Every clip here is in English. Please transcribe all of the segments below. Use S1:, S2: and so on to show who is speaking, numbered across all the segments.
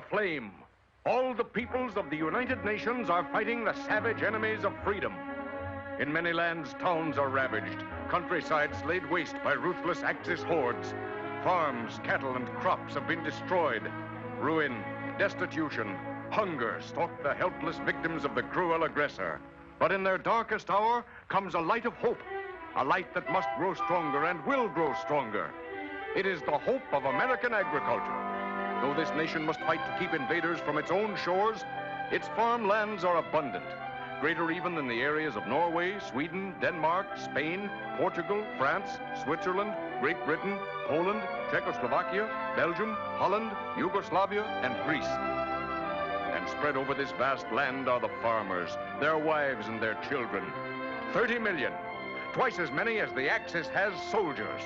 S1: aflame. All the peoples of the United Nations are fighting the savage enemies of freedom. In many lands, towns are ravaged, countrysides laid waste by ruthless Axis hordes. Farms, cattle, and crops have been destroyed. Ruin, destitution, hunger stalk the helpless victims of the cruel aggressor. But in their darkest hour comes a light of hope, a light that must grow stronger and will grow stronger. It is the hope of American agriculture. Though this nation must fight to keep invaders from its own shores, its farmlands are abundant, greater even than the areas of Norway, Sweden, Denmark, Spain, Portugal, France, Switzerland, Great Britain, Poland, Czechoslovakia, Belgium, Holland, Yugoslavia, and Greece. And spread over this vast land are the farmers, their wives and their children. 30 million, twice as many as the Axis has soldiers.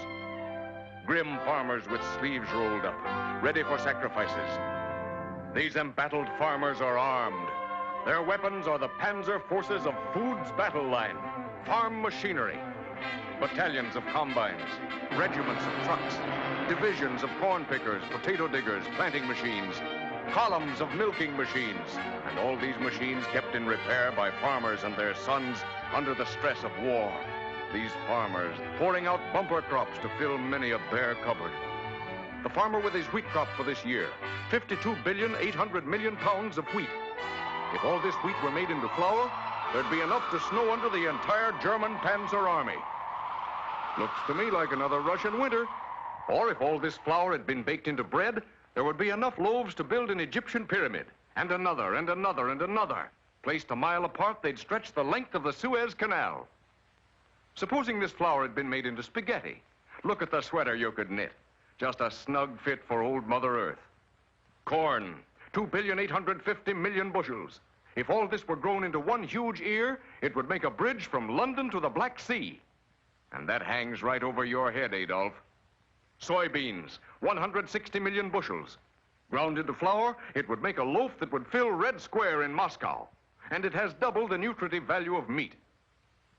S1: Grim farmers with sleeves rolled up, ready for sacrifices. These embattled farmers are armed. Their weapons are the panzer forces of food's battle line, farm machinery, battalions of combines, regiments of trucks, divisions of corn pickers, potato diggers, planting machines, columns of milking machines, and all these machines kept in repair by farmers and their sons under the stress of war. These farmers pouring out bumper crops to fill many a bare cupboard. The farmer with his wheat crop for this year, 52,800,000,000 pounds of wheat. If all this wheat were made into flour, there'd be enough to snow under the entire German Panzer Army. Looks to me like another Russian winter. Or if all this flour had been baked into bread, there would be enough loaves to build an Egyptian pyramid, and another, and another, and another. Placed a mile apart, they'd stretch the length of the Suez Canal. Supposing this flour had been made into spaghetti. Look at the sweater you could knit. Just a snug fit for old Mother Earth. Corn, 2,850,000,000 bushels. If all this were grown into one huge ear, it would make a bridge from London to the Black Sea. And that hangs right over your head, Adolf. Soybeans, 160 million bushels. Ground into flour, it would make a loaf that would fill Red Square in Moscow. And it has double the nutritive value of meat.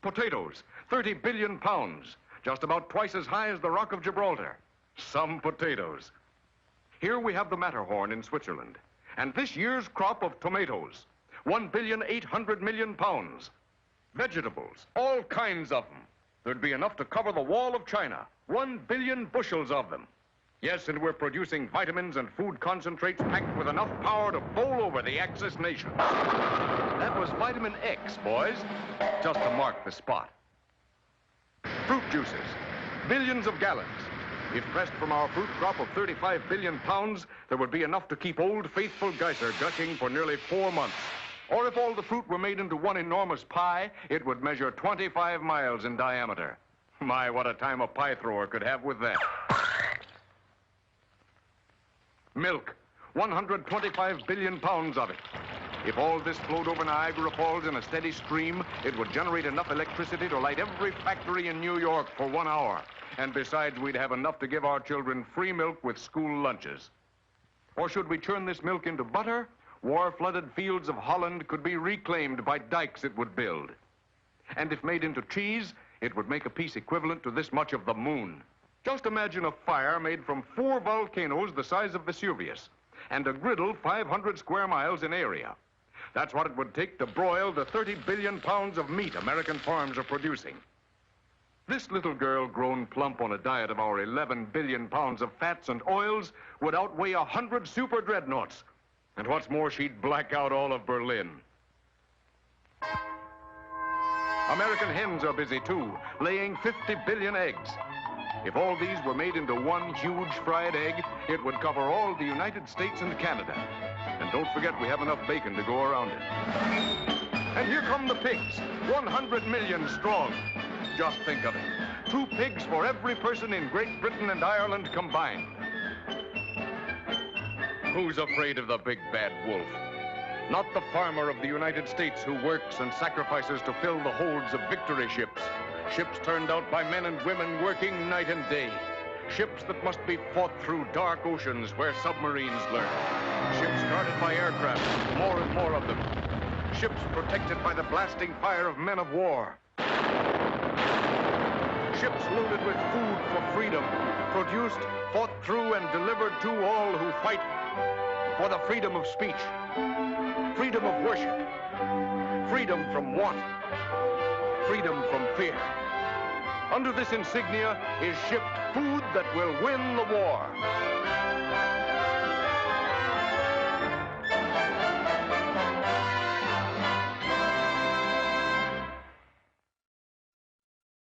S1: Potatoes, 30 billion pounds, just about twice as high as the Rock of Gibraltar. Some potatoes. Here we have the Matterhorn in Switzerland, and this year's crop of tomatoes, 1,800,000,000 pounds. Vegetables, all kinds of them. There'd be enough to cover the wall of China, 1 billion bushels of them. Yes, and we're producing vitamins and food concentrates packed with enough power to bowl over the Axis nation. That was vitamin X, boys, just to mark the spot. Fruit juices, billions of gallons. If pressed from our fruit crop of 35 billion pounds, there would be enough to keep old faithful Geyser gushing for nearly 4 months. Or if all the fruit were made into one enormous pie, it would measure 25 miles in diameter. My, what a time a pie thrower could have with that. Milk, 125 billion pounds of it. If all this flowed over Niagara Falls in a steady stream, it would generate enough electricity to light every factory in New York for 1 hour. And besides, we'd have enough to give our children free milk with school lunches. Or should we turn this milk into butter, war-flooded fields of Holland could be reclaimed by dikes it would build. And if made into cheese, it would make a piece equivalent to this much of the moon. Just imagine a fire made from 4 volcanoes the size of Vesuvius, and a griddle 500 square miles in area. That's what it would take to broil the 30 billion pounds of meat American farms are producing. This little girl, grown plump on a diet of our 11 billion pounds of fats and oils, would outweigh 100 super dreadnoughts. And what's more, she'd black out all of Berlin. American hens are busy, too, laying 50 billion eggs. If all these were made into one huge fried egg, it would cover all the United States and Canada. And don't forget, we have enough bacon to go around it. And here come the pigs, 100 million strong. Just think of it. 2 pigs for every person in Great Britain and Ireland combined. Who's afraid of the big bad wolf? Not the farmer of the United States who works and sacrifices to fill the holds of victory ships. Ships turned out by men and women working night and day. Ships that must be fought through dark oceans where submarines lurk. Ships guarded by aircraft, more and more of them. Ships protected by the blasting fire of men of war. Ships loaded with food for freedom, produced, fought through, and delivered to all who fight. for the freedom of speech, freedom of worship, freedom from want, freedom from fear. Under this insignia is shipped food that will win the war.